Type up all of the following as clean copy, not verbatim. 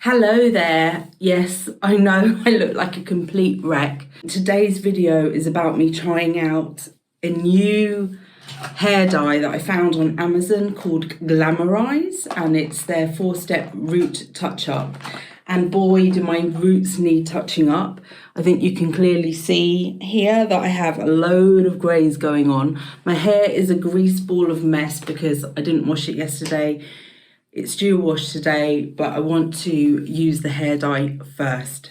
Hello there. Yes, I know I look like a complete wreck. Today's video is about me trying out a new hair dye that I found on Amazon called Glamorize, and it's their 4-step root touch-up. And boy, do my roots need touching up. I think you can clearly see here that I have a load of greys going on. My hair is a grease ball of mess because I didn't wash it yesterday. It's due a wash today, but I want to use the hair dye first.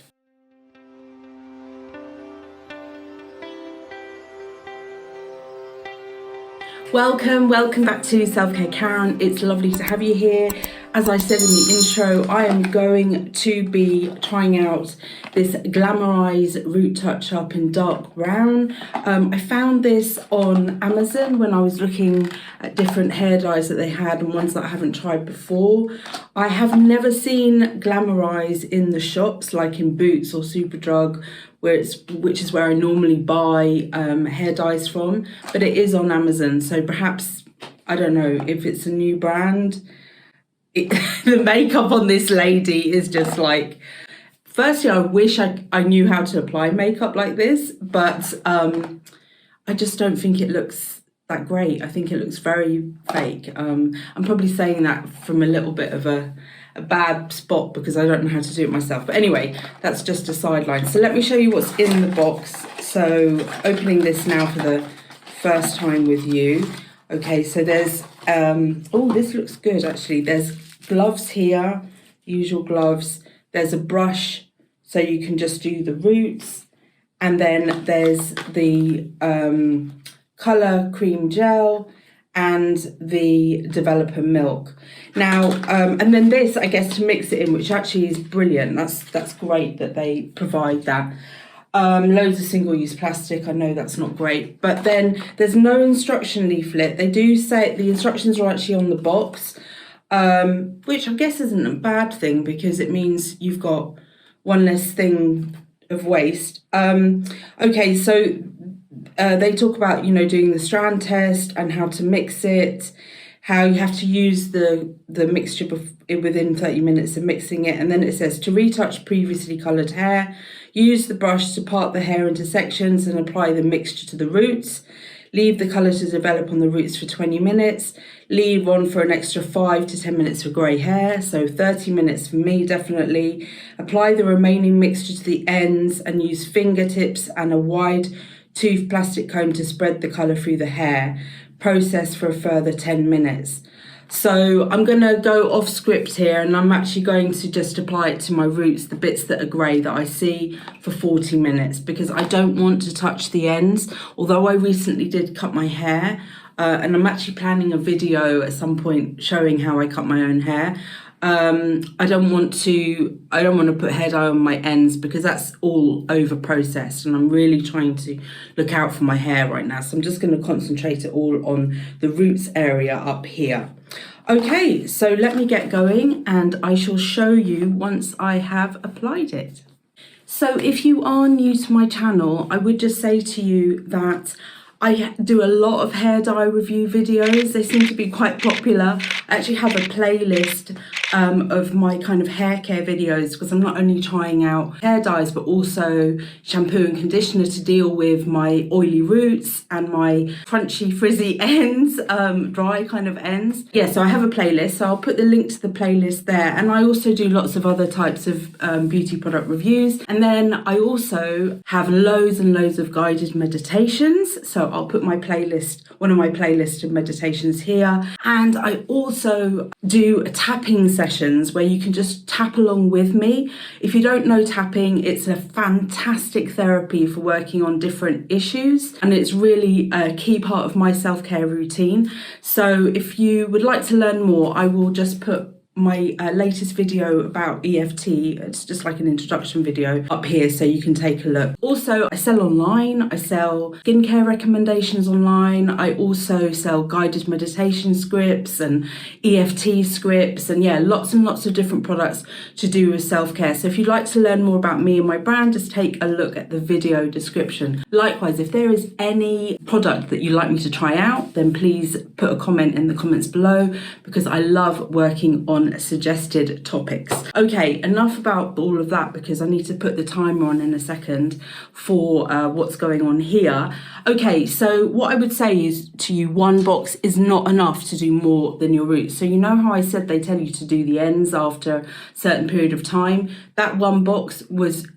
Welcome back to Selfcare Karen. It's lovely to have you here. As I said in the intro, I am going to be trying out this Glamorize root touch up in dark brown. I found this on Amazon when I was looking at different hair dyes that they had and ones that I haven't tried before. I have never seen Glamorize in the shops like in Boots or Superdrug, which is where I normally buy hair dyes from, but it is on Amazon, so perhaps, I don't know if it's a new brand. The makeup on this lady is just like, firstly, I wish I knew how to apply makeup like this, but I just don't think it looks that great. I think it looks very fake. I'm probably saying that from a little bit of a bad spot because I don't know how to do it myself. But anyway, that's just a sideline. So let me show you what's in the box. So opening this now for the first time with you. Okay, so there's, oh, this looks good actually. There's gloves here, usual gloves. There's a brush, so you can just do the roots. And then there's the colour cream gel and the developer milk. Now, and then this, I guess, to mix it in, which actually is brilliant. That's great that they provide that. Loads of single-use plastic. I know that's not great, but then there's no instruction leaflet. They do say the instructions are actually on the box, which I guess isn't a bad thing because it means you've got one less thing of waste. Okay, so they talk about, doing the strand test and how to mix it, how you have to use the mixture within 30 minutes of mixing it. And then it says to retouch previously coloured hair, use the brush to part the hair into sections and apply the mixture to the roots. Leave the colour to develop on the roots for 20 minutes. Leave on for an extra 5 to 10 minutes for grey hair. So 30 minutes for me, definitely. Apply the remaining mixture to the ends and use fingertips and a wide tooth plastic comb to spread the colour through the hair. Process for a further 10 minutes. So I'm going to go off script here and I'm actually going to just apply it to my roots, the bits that are grey that I see, for 40 minutes because I don't want to touch the ends. Although I recently did cut my hair and I'm actually planning a video at some point showing how I cut my own hair. I don't want to put hair dye on my ends because that's all over processed and I'm really trying to look out for my hair right now. So I'm just going to concentrate it all on the roots area up here. Okay, so let me get going and I shall show you once I have applied it. So if you are new to my channel, I would just say to you that I do a lot of hair dye review videos. They seem to be quite popular. I actually have a playlist of my kind of hair care videos because I'm not only trying out hair dyes but also shampoo and conditioner to deal with my oily roots and my crunchy frizzy ends, dry kind of ends. Yeah, so I have a playlist, so I'll put the link to the playlist there, and I also do lots of other types of beauty product reviews, and then I also have loads and loads of guided meditations, so I'll put my playlist, one of my playlists of meditations here, and I also do tapping sessions where you can just tap along with me. If you don't know tapping, it's a fantastic therapy for working on different issues and it's really a key part of my self-care routine. So if you would like to learn more, I will just put my latest video about EFT, it's just like an introduction video up here so you can take a look. Also, I sell online, I sell skincare recommendations online, I also sell guided meditation scripts and EFT scripts and yeah, lots and lots of different products to do with self-care. So if you'd like to learn more about me and my brand, just take a look at the video description. Likewise, if there is any product that you'd like me to try out, then please put a comment in the comments below because I love working on on suggested topics. Okay, enough about all of that because I need to put the timer on in a second for what's going on here. Okay, so what I would say is to you, one box is not enough to do more than your roots. So you know how I said they tell you to do the ends after a certain period of time? That one box was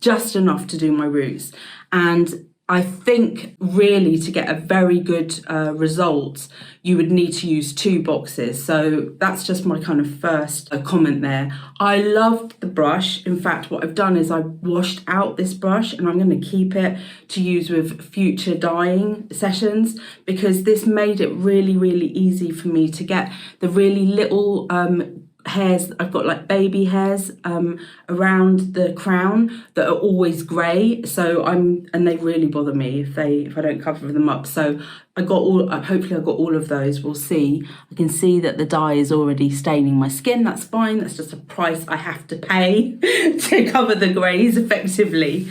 just enough to do my roots. And I think really to get a very good result, you would need to use 2 boxes. So that's just my kind of first comment there. I loved the brush. In fact, what I've done is I've washed out this brush and I'm going to keep it to use with future dyeing sessions because this made it really, really easy for me to get the really little hairs. I've got like baby hairs around the crown that are always grey, and they really bother me if I don't cover them up. So I got hopefully I got all of those. We'll see. I can see that the dye is already staining my skin. That's fine. That's just a price I have to pay to cover the greys effectively.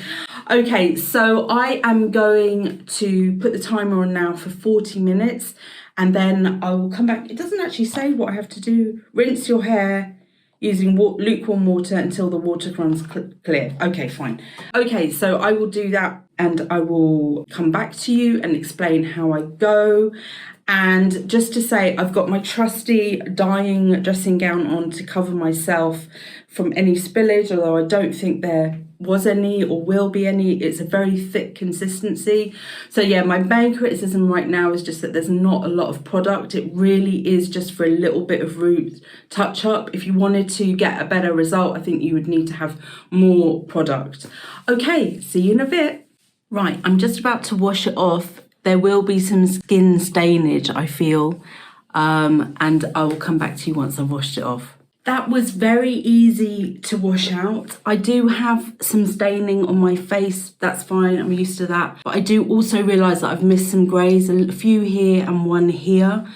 Okay, so I am going to put the timer on now for 40 minutes. And then I will come back. It doesn't actually say what I have to do. Rinse your hair using lukewarm water until the water runs clear. Okay, fine. Okay, so I will do that and I will come back to you and explain how I go. And just to say, I've got my trusty dyeing dressing gown on to cover myself from any spillage, although I don't think there was any or will be any. It's a very thick consistency. So yeah, my main criticism right now is just that there's not a lot of product. It really is just for a little bit of root touch up. If you wanted to get a better result, I think you would need to have more product. Okay, see you in a bit. Right, I'm just about to wash it off. There will be some skin stainage, I feel, and I will come back to you once I've washed it off. That was very easy to wash out. I do have some staining on my face. That's fine, I'm used to that. But I do also realise that I've missed some greys, a few here and one here,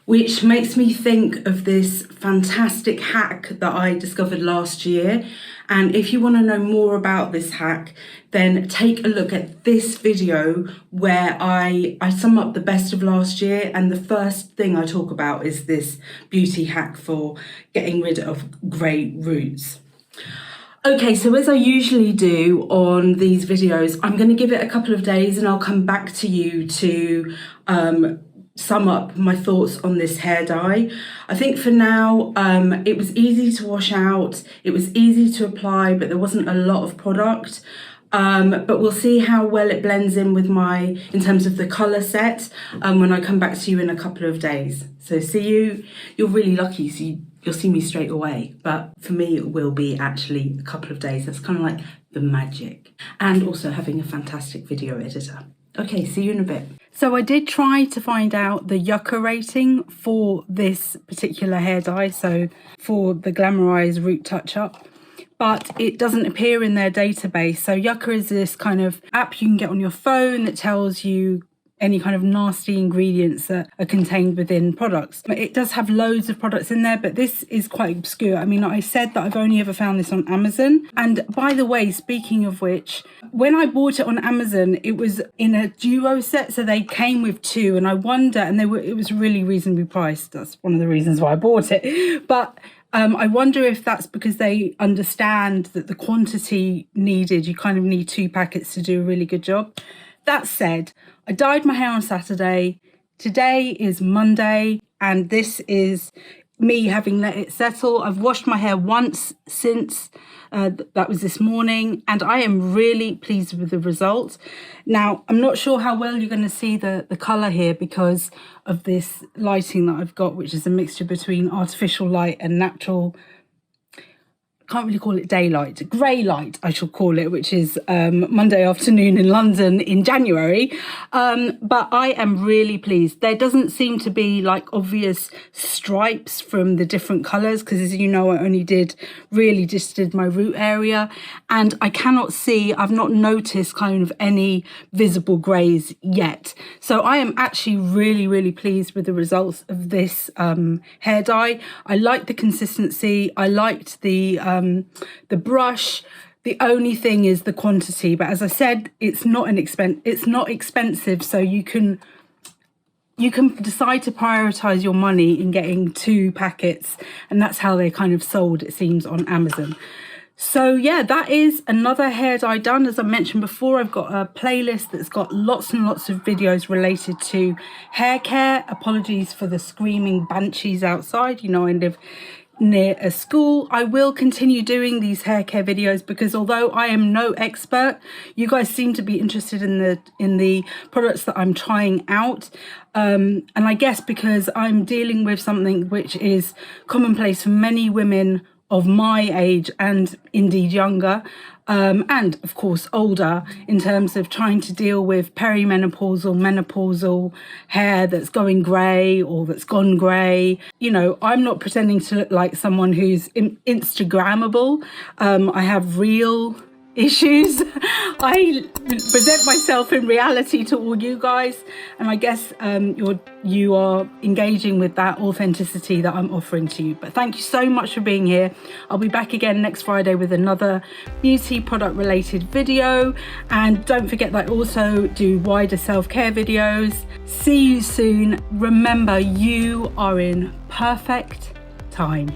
which makes me think of this fantastic hack that I discovered last year. And if you want to know more about this hack, then take a look at this video where I sum up the best of last year. And the first thing I talk about is this beauty hack for getting rid of grey roots. Okay, so as I usually do on these videos, I'm going to give it a couple of days and I'll come back to you to sum up my thoughts on this hair dye. I think for now, it was easy to wash out, it was easy to apply, but there wasn't a lot of product. But we'll see how well it blends in with in terms of the colour set when I come back to you in a couple of days. So see you, you're really lucky, so you'll see me straight away. But for me, it will be actually a couple of days. That's kind of like the magic. And also having a fantastic video editor. Okay, see you in a bit. So I did try to find out the yucca rating for this particular hair dye, so for the Glamorize Root Touch Up, but it doesn't appear in their database. So yucca is this kind of app you can get on your phone that tells you any kind of nasty ingredients that are contained within products. It does have loads of products in there, but this is quite obscure. I mean, I said that I've only ever found this on Amazon. And by the way, speaking of which, when I bought it on Amazon, it was in a duo set, so they came with 2, and I wonder, and it was really reasonably priced. That's one of the reasons why I bought it. But I wonder if that's because they understand that the quantity needed, you kind of need 2 packets to do a really good job. That said, I dyed my hair on Saturday. Today is Monday, and this is me having let it settle. I've washed my hair once since, that was this morning, and I am really pleased with the result. Now, I'm not sure how well you're going to see the colour here because of this lighting that I've got, which is a mixture between artificial light and natural, can't really call it daylight, grey light I shall call it, which is Monday afternoon in London in January. But I am really pleased. There doesn't seem to be like obvious stripes from the different colours because, as you know, I only did my root area, and I cannot see, I've not noticed kind of any visible greys yet. So I am actually really pleased with the results of this hair dye. I liked the consistency, I liked the brush. The only thing is the quantity, but as I said, it's not expensive, so you can you can decide to prioritize your money in getting 2 packets, and that's how they're kind of sold, it seems, on Amazon. So yeah, that is another hair dye done. As I mentioned before, I've got a playlist that's got lots and lots of videos related to hair care. Apologies for the screaming banshees outside. You know, I live near a school. I will continue doing these hair care videos because although I am no expert, you guys seem to be interested in the products that I'm trying out. And I guess because I'm dealing with something which is commonplace for many women of my age and indeed younger, and of course older, in terms of trying to deal with perimenopausal, menopausal hair that's going grey or that's gone grey. You know, I'm not pretending to look like someone who's Instagrammable. I have real issues. I present myself in reality to all you guys, and I guess you are engaging with that authenticity that I'm offering to you. But thank you so much for being here. I'll be back again next Friday with another beauty product related video, and don't forget that I also do wider self-care videos. See you soon. Remember, you are in perfect time.